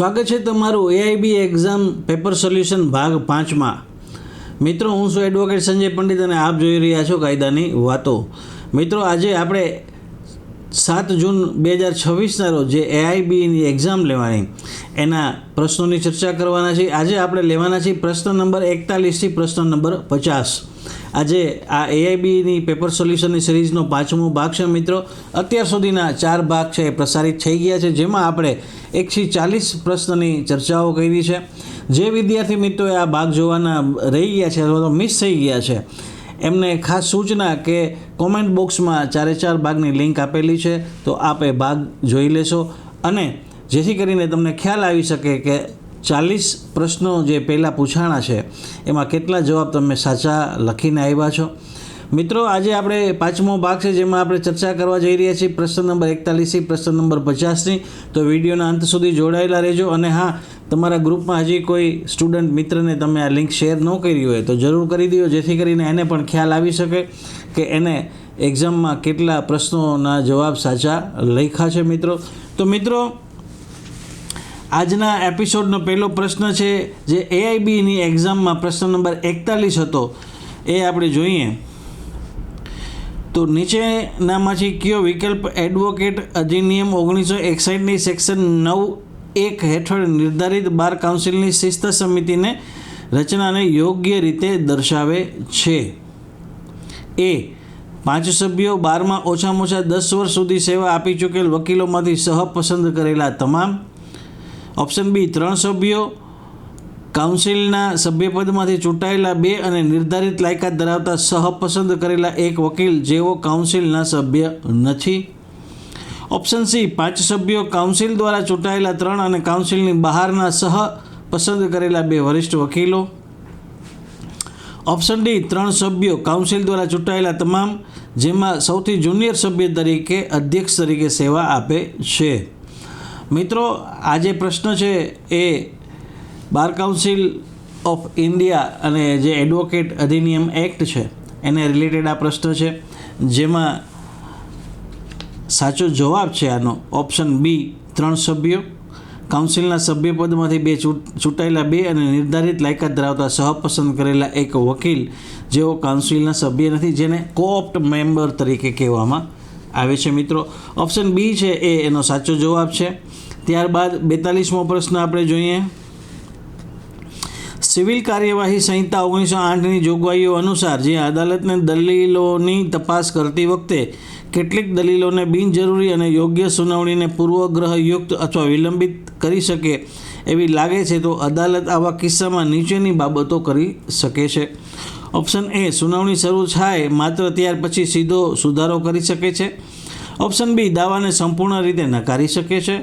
સ્વાગત છે તમારું એઆઈબી એક્ઝામ પેપર સોલ્યુશન ભાગ 5માં। મિત્રો, હું છું એડવોકેટ સંજય પંડિત અને આપ જોઈ રહ્યા છો કાયદાની વાતો। મિત્રો, આજે આપણે 7 જૂન 2026ના રોજ જે એઆઈબીની એક્ઝામ લેવાની એના પ્રશ્નોની ચર્ચા કરવાના છીએ। આજે આપણે લેવાના છીએ પ્રશ્ન નંબર 41 થી પ્રશ્ન નંબર 50। આજે આ એઆઈબીની પેપર સોલ્યુશનની સિરીઝનો 5મો ભાગ છે। મિત્રો, અત્યાર સુધીના 4 ભાગ છે એ પ્રસારિત થઈ ગયા છે, જેમાં આપણે 1 થી 40 પ્રશ્નની ચર્ચાઓ કરી છે। જે વિદ્યાર્થી મિત્રોએ આ ભાગ જોવાના રહી ગયા છે અથવા તો મિસ થઈ ગયા છે એમને ખાસ સૂચના કે કોમેન્ટ બોક્સમાં 4 ભાગની લિંક આપેલી છે, તો આપ એ ભાગ જોઈ લેશો અને જેથી કરીને તમને ખ્યાલ આવી શકે કે 40 પ્રશ્નો જે પહેલાં પૂછાણા છે એમાં કેટલા જવાબ તમે સાચા લખીને આવ્યા છો। મિત્રો, આજે આપણે 5મો ભાગ છે જેમાં આપણે ચર્ચા કરવા જઈ રહ્યા છીએ પ્રશ્ન નંબર 41 થી પ્રશ્ન નંબર 50ની। તો વિડીયોના અંત સુધી જોડાયેલા રહેજો અને હા, તમારા ગ્રુપમાં હજી કોઈ સ્ટુડન્ટ મિત્રને તમે આ લિંક શેર ન કરી હોય તો જરૂર કરી દો, જેથી કરીને એને પણ ખ્યાલ આવી શકે કે એને એક્ઝામમાં કેટલા પ્રશ્નોના જવાબ સાચા લખ્યા છે। મિત્રો, આજના એપિસોડનો પહેલો પ્રશ્ન છે જે એઆઈબીની એક્ઝામમાં પ્રશ્ન નંબર 41 હતો, એ આપણે જોઈએ તો નીચેનામાંથી કયો વિકલ્પ એડવોકેટ અધિનિયમ 1961ની સેક્શન 9(1) હેઠળ નિર્ધારિત બાર કાઉન્સિલની શિસ્ત સમિતિને રચનાને યોગ્ય રીતે દર્શાવે છે? એ 5 સભ્યો, બારમાં ઓછામાં ઓછા 10 વર્ષ સુધી સેવા આપી ચૂકેલ વકીલોમાંથી સહપસંદ કરેલા તમામ। ઓપ્શન બી 3 સભ્યો, કાઉન્સિલના સભ્યપદમાંથી ચૂંટાયેલા 2 અને નિર્ધારિત લાયકાત ધરાવતા સહપસંદ કરેલા 1 વકીલ જેઓ કાઉન્સિલના સભ્ય નથી। ઓપ્શન સી 5 સભ્યો, કાઉન્સિલ દ્વારા ચૂંટાયેલા 3 અને કાઉન્સિલની બહારના સહપસંદ કરેલા 2 વરિષ્ઠ વકીલો। ઓપ્શન ડી 3 સભ્યો, કાઉન્સિલ દ્વારા ચૂંટાયેલા તમામ, જેમાં સૌથી જુનિયર સભ્ય તરીકે અધ્યક્ષ તરીકે સેવા આપે છે। મિત્રો, આ જે પ્રશ્ન છે એ બાર કાઉન્સિલ ઓફ ઇન્ડિયા અને જે એડવોકેટ અધિનિયમ એક્ટ છે એને રિલેટેડ આ પ્રશ્ન છે, જેમાં સાચો જવાબ છે આનો ઓપ્શન બી 3 સભ્યો, કાઉન્સિલના સભ્યપદમાંથી 2 ચૂંટાયેલા 2 અને નિર્ધારિત લાયકાત ધરાવતા સહપસંદ કરેલા 1 વકીલ જેઓ કાઉન્સિલના સભ્ય નથી, જેને કોઓપ્ટ મેમ્બર તરીકે કહેવામાં આવે છે। મિત્રો, ઓપ્શન બી છે એ એનો સાચો જવાબ છે। ત્યારબાદ 42મો પ્રશ્ન આપણે જોઈએ। સિવિલ કાર્યવાહી સંહિતા 1908ની જોગવાઈઓ અનુસાર જે અદાલતને દલીલોની તપાસ કરતી વખતે કેટલીક દલીલોને બિનજરૂરી અને યોગ્ય સુનાવણીને પૂર્વગ્રહયુક્ત અથવા વિલંબિત કરી શકે એવી લાગે છે, તો અદાલત આવા કિસ્સામાં નીચેની બાબતો કરી શકે છે? ઓપ્શન એ સુનાવણી શરૂ થાય માત્ર ત્યાર પછી સીધો સુધારો કરી શકે છે। ઓપ્શન બી દાવાને સંપૂર્ણ રીતે નકારી શકે છે।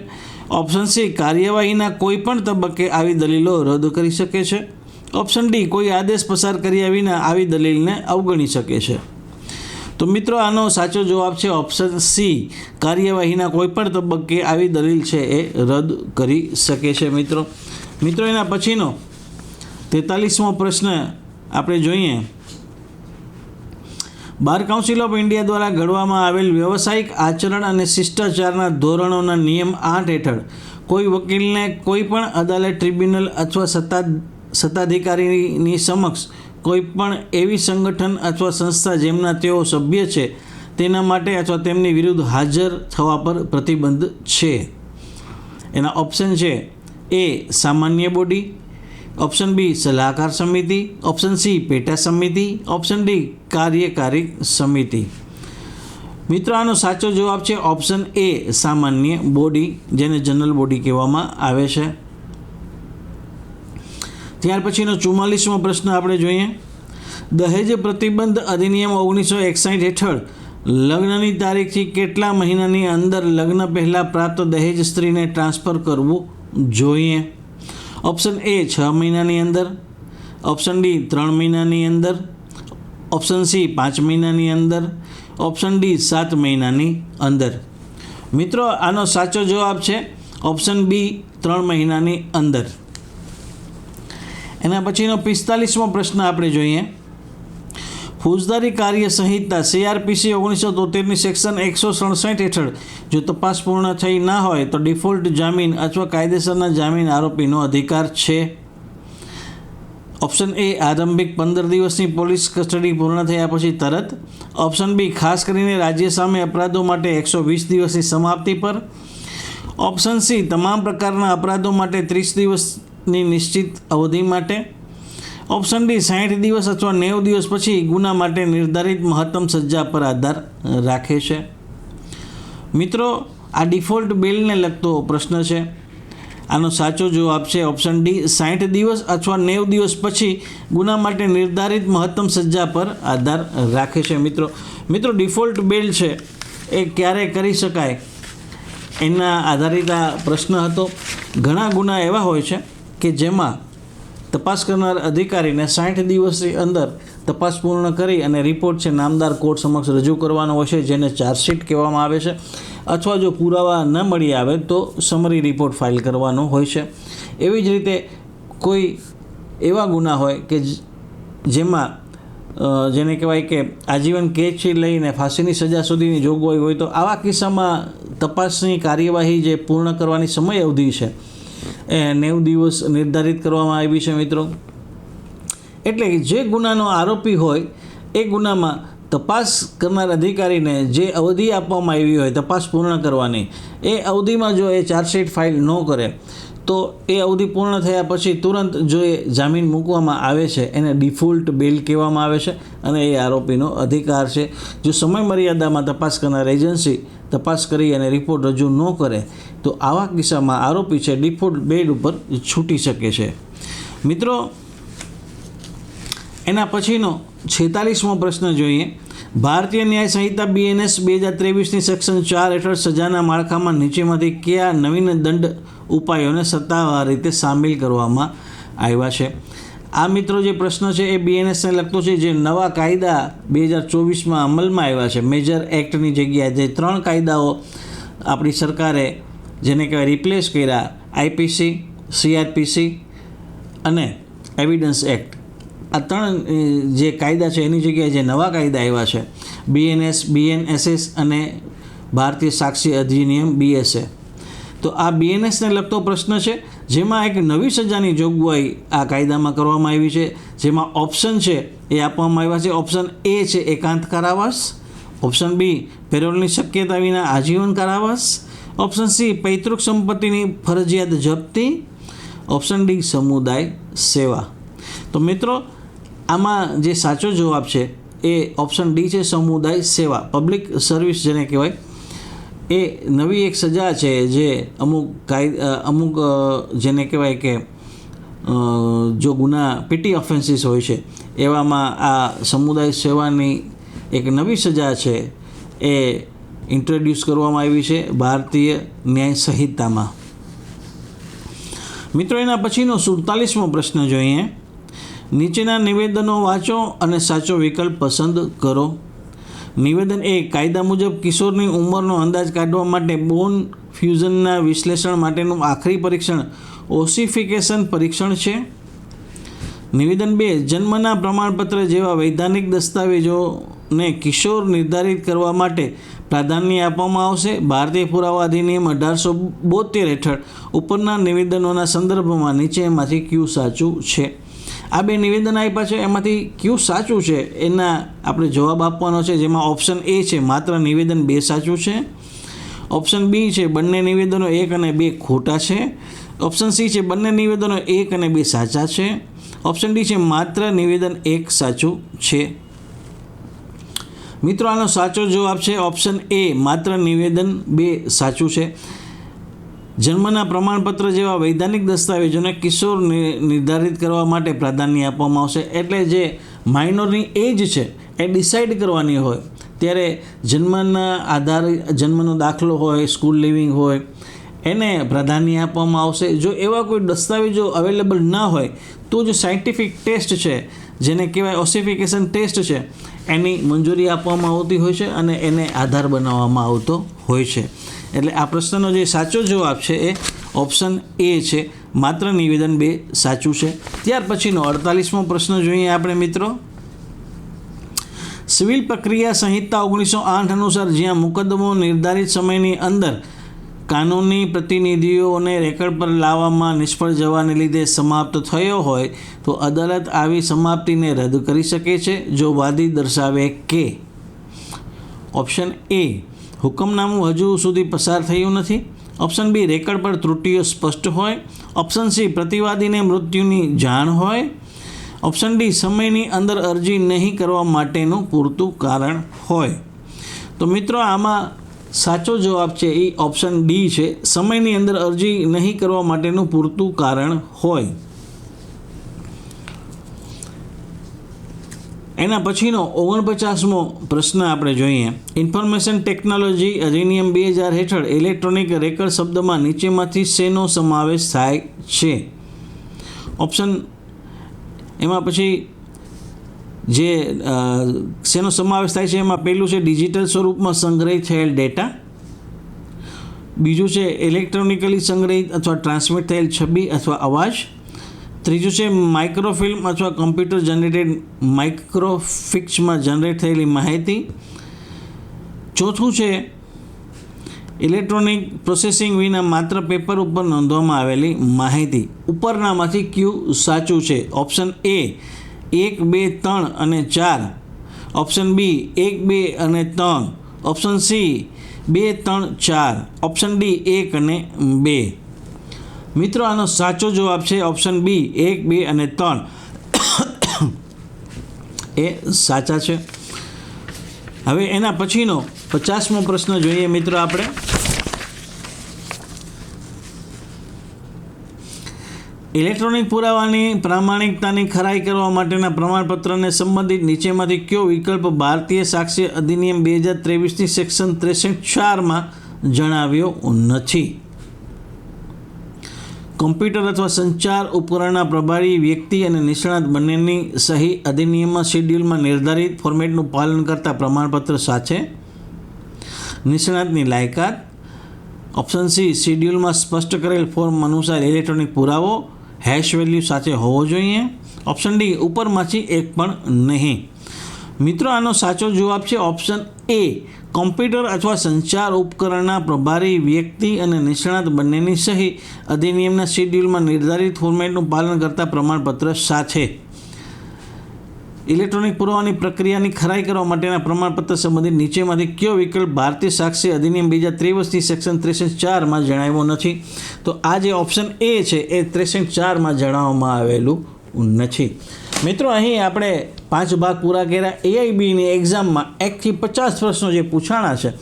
ઓપ્શન સી કાર્યવાહીના કોઈ પણ તબક્કે આવી દલીલો રદ કરી શકે છે। ઓપ્શન ડી કોઈ આદેશ પસાર કર્યા વિના આવી દલીલને અવગણી શકે છે। તો મિત્રો, આનો સાચો જવાબ છે ઓપ્શન સી, કાર્યવાહીના કોઈ પણ તબક્કે આવી દલીલ છે એ રદ કરી શકે છે। મિત્રો, એના પછીનો 43મો પ્રશ્ન આપણે જોઈએ। બાર કાઉન્સિલ ઓફ ઇન્ડિયા દ્વારા ઘડવામાં આવેલ વ્યવસાયિક આચરણ અને શિષ્ટાચારના ધોરણોના નિયમ 8 હેઠળ કોઈ વકીલને કોઈ પણ અદાલત, ટ્રિબ્યુનલ અથવા સત્તાધિકારીની સમક્ષ કોઈ પણ એવી સંગઠન અથવા સંસ્થા જેમના તેઓ સભ્ય છે તેના માટે અથવા તેમની વિરુદ્ધ હાજર થવા પર પ્રતિબંધ છે? એના ઓપ્શન છે એ સામાન્ય બોડી, ઓપ્શન બી સલાહકાર સમિતિ, ઓપ્શન સી પેટા સમિતિ, ઓપ્શન ડી કાર્યકારી સમિતિ। મિત્રો, આનો સાચો જવાબ છે ઓપ્શન એ સામાન્ય બોડી, જેને જનરલ બોડી કહેવામાં આવે છે। ત્યાર પછીનો 44મો પ્રશ્ન આપણે જોઈએ। દહેજ પ્રતિબંધ અધિનિયમ 1961 હેઠળ લગ્નની તારીખથી કેટલા મહિનાની અંદર લગ્ન પહેલાં પ્રાપ્ત દહેજ સ્ત્રીને ટ્રાન્સફર કરવું જોઈએ? ઓપ્શન એ 6 મહિનાની અંદર, ઓપ્શન ડી 3 મહિનાની અંદર, ઓપ્શન સી 5 મહિનાની અંદર, ઓપ્શન ડી 7 મહિનાની અંદર। મિત્રો, આનો સાચો જવાબ છે ઓપ્શન બી 3 મહિનાની અંદર। એના પછીનો 45મો પ્રશ્ન આપણે જોઈએ। ફોજદારી કાર્ય સંહિતા CRPC 1973ની સેક્શન 167 હેઠળ જો તપાસ પૂર્ણ થઈ ના હોય તો ડિફોલ્ટ જામીન અથવા કાયદેસરના જામીન આરોપીનો અધિકાર છે. ઓપ્શન A આરંભિક 15 દિવસની પોલીસ કસ્ટડી પૂર્ણ થયા પછી તરત. ઓપ્શન B ખાસ કરીને રાજ્ય સામે અપરાધો માટે 120 દિવસની સમાપ્તિ પર. ઓપ્શન C તમામ પ્રકારના અપરાધો માટે 30 દિવસની નિશ્ચિત અવધિ માટે. ઓપ્શન D 60 દિવસ અથવા 90 દિવસ પછી ગુના માટે નિર્ધારિત મહત્તમ સજા પર આધાર રાખે છે. મિત્રો, આ ડિફોલ્ટ બેલને લગતો પ્રશ્ન છે. આનો સાચો જવાબ છે ઓપ્શન D 60 દિવસ અથવા 90 દિવસ પછી ગુના માટે નિર્ધારિત મહત્તમ સજા પર આધાર રાખે છે. મિત્રો ડિફોલ્ટ બેલ છે એ ક્યારે કરી શકાય એના આધારિત આ પ્રશ્ન હતો. ઘણા ગુના એવા હોય છે કે જેમાં તપાસ કરનાર અધિકારીને 60 દિવસની અંદર તપાસ પૂર્ણ કરી અને રિપોર્ટ છે નામદાર કોર્ટ સમક્ષ રજૂ કરવાનો હોય છે, જેને ચાર્જશીટ કહેવામાં આવે છે. અથવા જો પુરાવા ન મળી આવે તો સમરી રિપોર્ટ ફાઇલ કરવાનો હોય છે. એવી જ રીતે કોઈ એવા ગુના હોય કે જેમાં જેને કહેવાય કે આજીવન કેદથી લઈને ફાંસીની સજા સુધીની જોગવાઈ હોય, તો આવા કિસ્સામાં તપાસની કાર્યવાહી જે પૂર્ણ કરવાની સમય અવધિ છે એ 90 દિવસ નિર્ધારિત કરવામાં આવી છે. મિત્રો, એટલે કે જે ગુનાનો આરોપી હોય એ ગુનામાં તપાસ કરનાર અધિકારીને જે અવધિ આપવામાં આવી હોય તપાસ પૂર્ણ કરવાની, એ અવધિમાં જો એ ચાર્જશીટ ફાઇલ ન કરે તો એ અવધિ પૂર્ણ થયા પછી તુરંત જો એ જામીન મૂકવામાં આવે છે એને ડિફોલ્ટ બેલ કહેવામાં આવે છે અને એ આરોપીનો અધિકાર છે. જો સમય મર્યાદામાં તપાસ કરનાર એજન્સી તપાસ કરી અને રિપોર્ટ રજૂ ન કરે તો આવા કિસ્સામાં આરોપી છે ડિફોલ્ટ બેલ ઉપર છૂટી શકે છે. મિત્રો, એના પછીનો 46મો પ્રશ્ન જોઈએ. ભારતીય ન્યાય સંહિતા BNS 2023ની સેક્શન 4 હેઠળ સજાના માળખામાં નીચેમાંથી કયા નવીન દંડ ઉપાયોને સત્તાવાર રીતે સામેલ કરવામાં આવ્યા છે? આ મિત્રો જે પ્રશ્ન છે એ BNSને લગતો છે. જે નવા કાયદા 2024માં અમલમાં આવ્યા છે, મેજર એક્ટની જગ્યાએ જે 3 કાયદાઓ આપણી સરકારે જેને કહેવાય રિપ્લેસ કર્યા, IPC, CRPC અને એવિડન્સ એક્ટ, આ 3 જે કાયદા છે એની જગ્યાએ જે નવા કાયદા આવ્યા છે BNS, BNSS અને ભારતીય સાક્ષી અધિનિયમ BSA. તો આ BNSને લગતો પ્રશ્ન છે, જેમાં એક નવી સજાની જોગવાઈ આ કાયદામાં કરવામાં આવી છે. જેમાં ઓપ્શન છે એ આપવામાં આવ્યા છે. ઓપ્શન A છે એકાંત કારાવાસ. ઓપ્શન B પેરોલની શક્યતા વિના આજીવન કારાવાસ. ઓપ્શન C પૈતૃક સંપત્તિની ફરજિયાત જપ્તી. ઓપ્શન D સમુદાય સેવા. તો મિત્રો, આમાં જે સાચો જવાબ છે એ ઓપ્શન D છે, સમુદાય સેવા. પબ્લિક સર્વિસ જેને કહેવાય, એ નવી એક સજા છે જે અમુક જેને કહેવાય કે જો ગુના પેટી ઓફેન્સીસ હોય છે એવામાં આ સમુદાય સેવાની એક નવી સજા છે એ ઇન્ટ્રોડ્યુસ કરવામાં આવી છે ભારતીય ન્યાય સંહિતામાં. મિત્રો, એના પછીનો 47મો પ્રશ્ન જોઈએ. નીચેના નિવેદનો વાંચો અને સાચો વિકલ્પ પસંદ કરો. નિવેદન A કાયદા મુજબ કિશોરની ઉંમરનો અંદાજ કાઢવા માટે બોન ફ્યુઝનના વિશ્લેષણ માટેનું આખરી પરીક્ષણ ઓસિફિકેશન પરીક્ષણ છે. નિવેદન 2 જન્મના પ્રમાણપત્ર જેવા વૈધાનિક દસ્તાવેજોને કિશોર નિર્ધારિત કરવા માટે પ્રાધાન્ય આપવામાં આવશે. ભારતીય પુરાવા અધિનિયમ 1872 હેઠળ ઉપરના નિવેદનોના સંદર્ભમાં નીચેમાંથી કયું સાચું છે? આ 2 નિવેદન આપ્યા છે, એમાંથી કયું સાચું છે એના આપણે જવાબ આપવાનો છે. જેમાં ઓપ્શન A છે માત્ર નિવેદન 2 સાચું છે. ઓપ્શન B છે બંને નિવેદનો 1 અને 2 ખોટા છે. ઓપ્શન C છે બંને નિવેદનો 1 અને 2 સાચા છે. ઓપ્શન D છે માત્ર નિવેદન 1 સાચું છે. મિત્રો, આનો સાચો જવાબ છે ઓપ્શન A માત્ર નિવેદન 2 સાચું છે. જન્મના પ્રમાણપત્ર જેવા વૈધાનિક દસ્તાવેજોને કિશોર નિર્ધારિત કરવા માટે પ્રાધાન્ય આપવામાં આવશે. એટલે જે માઇનોરની એજ છે એ ડિસાઇડ કરવાની હોય ત્યારે જન્મના આધારે જન્મનો દાખલો હોય, સ્કૂલ લિવિંગ હોય, એને પ્રાધાન્ય આપવામાં આવશે. જો એવા કોઈ દસ્તાવેજો અવેલેબલ ના હોય તો જ સાયન્ટિફિક ટેસ્ટ છે જેને કહેવાય ઓસિફિકેશન ટેસ્ટ છે એની મંજૂરી આપવામાં આવતી હોય છે અને એને આધાર બનાવવામાં આવતો હોય છે. એટલે આ પ્રશ્નનો જે સાચો જવાબ છે એ ઓપ્શન A છે, માત્ર નિવેદન 2 સાચું છે. ત્યાર પછીનો 48મો પ્રશ્ન જોઈએ આપણે મિત્રો. સિવિલ પ્રક્રિયા સંહિતા 1908 અનુસાર જ્યાં મુકદ્દમો નિર્ધારિત સમયની અંદર કાનૂની પ્રતિનિધિઓને રેકર્ડ પર લાવવામાં નિષ્ફળ જવાને લીધે સમાપ્ત થયો હોય તો અદાલત આવી સમાપ્તિને રદ કરી શકે છે જો વાદી દર્શાવે કે ઓપ્શન એ હુકમનામું હજુ સુધી પસાર થયું નથી, ઓપ્શન બી રેકર્ડ પર ત્રુટિઓ સ્પષ્ટ હોય, ઓપ્શન સી પ્રતિવાદીને મૃત્યુની જાણ હોય, ઓપ્શન ડી સમયની અંદર અરજી નહીં કરવા માટેનું પૂરતું કારણ હોય. તો મિત્રો આમાં સાચો જવાબ છે એ ઓપ્શન ડી છે, સમયની અંદર અરજી નહીં કરવા માટેનું પૂરતું કારણ હોય. એના પછીનો 49મો પ્રશ્ન આપણે જોઈએ. ઇન્ફોર્મેશન ટેકનોલોજી અધિનિયમ 2000 હેઠળ ઇલેક્ટ્રોનિક રેકર્ડ શબ્દમાં નીચેમાંથી શેનો સમાવેશ થાય છે? ઓપ્શન એમાં પછી જે શેનો સમાવેશ થાય છે એમાં પહેલું છે ડિજિટલ સ્વરૂપમાં સંગ્રહિત થયેલ ડેટા, બીજું છે ઇલેક્ટ્રોનિકલી સંગ્રહિત અથવા ટ્રાન્સમિટ થયેલ છબી અથવા અવાજ, ત્રીજું છે માઇક્રોફિલ્મ અથવા કમ્પ્યુટર જનરેટેડ માઇક્રોફિક્સમાં જનરેટ થયેલી માહિતી, ચોથું છે ઇલેક્ટ્રોનિક પ્રોસેસિંગ વિના માત્ર પેપર ઉપર નોંધવામાં આવેલી માહિતી. ઉપરનામાંથી ક્યુ સાચું છે? ઓપ્શન એ 1, 2, 3 અને 4, ઓપ્શન બી 1, 2 અને 3, ઓપ્શન સી 2, 3, 4, ઓપ્શન ડી 1 અને 2. મિત્રો આનો સાચો જવાબ છે ઓપ્શન બી 1, 2 અને 3 એ સાચા છે. હવે એના પછીનો 50મો પ્રશ્ન જોઈએ મિત્રો આપણે. ઇલેક્ટ્રોનિક પુરાવાની પ્રામાણિકતાની ખરાઈ કરવા માટેના પ્રમાણપત્રને સંબંધિત નીચેમાંથી કયો વિકલ્પ ભારતીય સાક્ષ્ય અધિનિયમ 2023ની સેક્શન 63(4) જણાવ્યો નથી? કમ્પ્યુટર અથવા સંચાર ઉપકરણના પ્રભારી વ્યક્તિ અને નિષ્ણાત બંનેની સહી અધિનિયમમાં શેડ્યુલમાં નિર્ધારિત ફોર્મેટનું પાલન કરતા પ્રમાણપત્ર સાથે, નિષ્ણાતની લાયકાત, ઓપ્શન સી શેડ્યુલમાં સ્પષ્ટ કરેલ ફોર્મ અનુસાર ઇલેક્ટ્રોનિક પુરાવો હેશ વેલ્યુ સાથે હોવો જોઈએ, ઓપ્શન ડી ઉપરમાંથી એક પણ નહીં. મિત્રો આનો સાચો જવાબ છે ઓપ્શન એ કોમ્પ્યુટર અથવા સંચાર ઉપકરણના પ્રભારી વ્યક્તિ અને નિષ્ણાત બંનેની સહી અધિનિયમના શેડ્યુલમાં નિર્ધારિત ફોર્મેટનું પાલન કરતા પ્રમાણપત્ર સાથે. ઇલેક્ટ્રોનિક પુરાવાની પ્રક્રિયાની ખરાઈ કરવા માટેના પ્રમાણપત્ર સંબંધિત નીચેમાંથી કયો વિકલ્પ ભારતીય સાક્ષ્ય અધિનિયમ 2023ની સેક્શન 63(4) જણાવ્યો નથી? તો આ જે ઓપ્શન એ છે એ 63(4) જણાવવામાં આવેલું નથી. મિત્રો અહીં આપણે 5 ભાગ પૂરા કર્યા. AIBની એક્ઝામમાં 1 થી 50 પ્રશ્નો જે પૂછાણા છે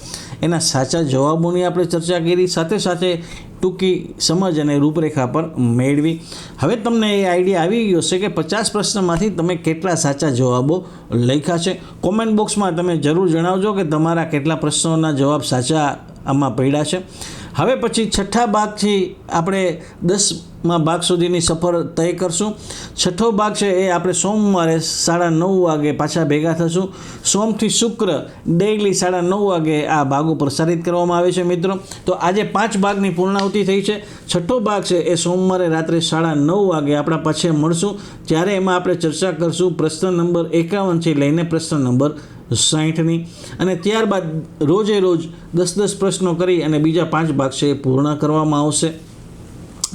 એના સાચા જવાબોની આપણે ચર્ચા કરી, સાથે સાથે ટૂંકી સમજ અને રૂપરેખા પર મેળવી. હવે તમને એ આઈડિયા આવી ગયો છે કે 50 પ્રશ્નમાંથી તમે કેટલા સાચા જવાબો લખ્યા છે. કોમેન્ટ બોક્સમાં તમે જરૂર જણાવજો કે તમારા કેટલા પ્રશ્નોના જવાબ સાચા આમાં પડ્યા છે. હવે પછી 6થા ભાગથી આપણે 10મા ભાગ સુધીની સફર તય કરશું. 6થો ભાગ છે એ આપણે સોમવારે 9:30 વાગે પાછા ભેગા થશું. સોમથી શુક્ર ડેઇલી 9:30 વાગે આ ભાગો પ્રસારિત કરવામાં આવે છે મિત્રો. તો આજે 5 ભાગની પૂર્ણાહુતિ થઈ છે. 6થો ભાગ છે એ સોમવારે રાત્રે 9:30 વાગે આપણા પાછે મળશું, ત્યારે એમાં આપણે ચર્ચા કરશું પ્રશ્ન નંબર 51થી લઈને પ્રશ્ન નંબર 60ની, અને ત્યારબાદ રોજે રોજ 10 પ્રશ્નો કરી અને બીજા 5 ભાગ છે એ પૂર્ણ કરવામાં આવશે,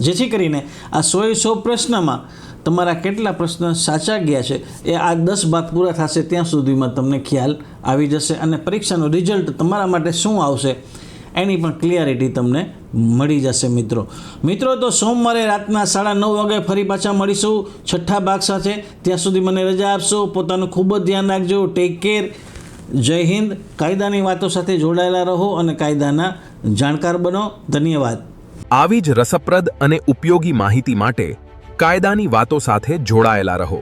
જેથી કરીને આ 100 પ્રશ્નમાં તમારા કેટલા પ્રશ્ન સાચા ગયા છે એ આ 10 ભાગ પૂરા થશે ત્યાં સુધીમાં તમને ખ્યાલ આવી જશે, અને પરીક્ષાનું રિઝલ્ટ તમારા માટે શું આવશે એની પણ ક્લિયરિટી તમને મળી જશે. મિત્રો તો સોમવારે રાતના 9:30 વાગે ફરી પાછા મળીશું 6થા ભાગ સાથે. ત્યાં સુધી મને રજા આપશો. પોતાનું ખૂબ જ ધ્યાન રાખજો. Take care. જય હિન્દ. કાયદાની વાતો સાથે જોડાયેલા રહો અને કાયદાના જાણકાર બનો. ધન્યવાદ. આવી જ રસપ્રદ અને ઉપયોગી માહિતી માટે કાયદાની વાતો સાથે જોડાયેલા રહો.